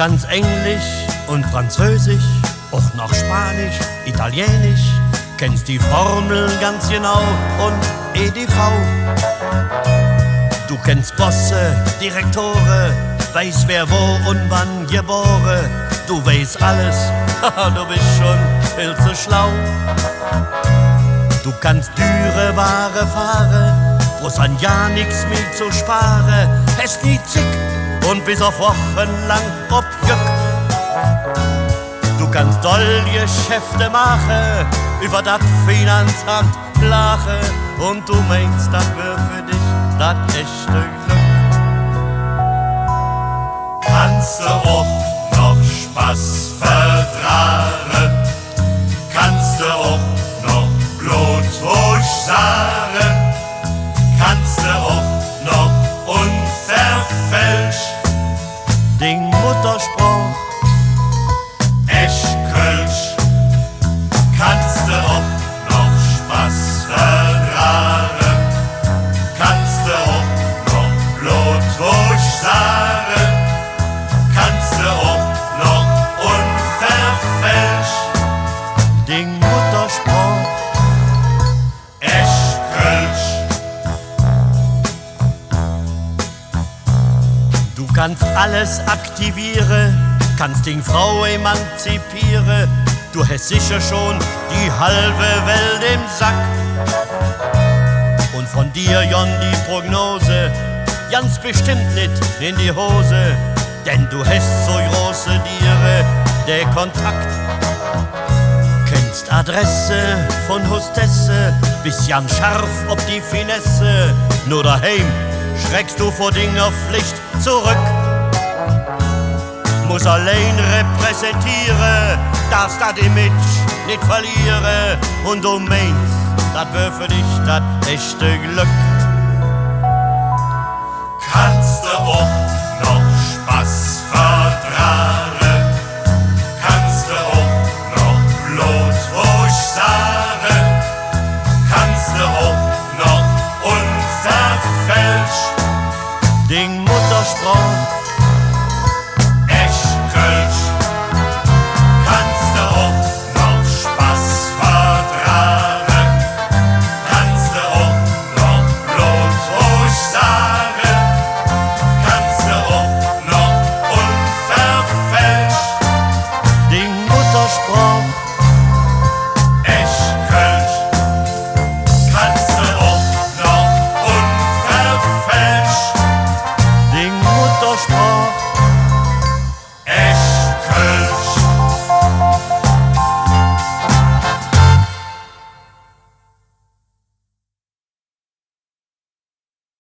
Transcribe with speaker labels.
Speaker 1: kannst Englisch und Französisch, auch noch Spanisch, Italienisch, kennst die Formel ganz genau und EDV. Du kennst Bosse, Direktore, weißt wer wo und wann geboren. Du weißt alles, du bist schon viel zu schlau. Du kannst dürre Ware fahren, wo's an ja nix mehr zu sparen. Hast nie zick und bis auf Wochen lang objuckt. Du kannst doll Geschäfte machen, über das Finanzamt lachen. Und du meinst, das wär für dich das echte Glück.
Speaker 2: Kannst du auch noch Spaß vertragen? Kannst du auch noch Blutwurst sagen? Kannst du auch noch unverfälscht
Speaker 1: Den Mutterspruch
Speaker 2: echt Kölsch? Kannst du auch noch Spaß vertragen? Kannst du auch noch Blutwurst sagen? Kannst du auch noch unverfälscht
Speaker 1: den Mutterspruch.
Speaker 2: echt Kölsch?
Speaker 1: Du kannst alles aktivieren, kannst den Frau emanzipieren. Du hast sicher schon die halbe Welt im Sack. Und von dir, Jon, die Prognose, ganz bestimmt nicht in die Hose. Denn du hast so große Tiere, der Kontakt. Kennst Adresse von Hostesse, bist ganz scharf ob die Finesse. Nur daheim schreckst du vor Dinger Pflicht zurück. Muss allein repräsentieren, darfst das Image nicht verlieren. Und du meinst, das wär für dich das echte Glück.
Speaker 2: Kannst du auch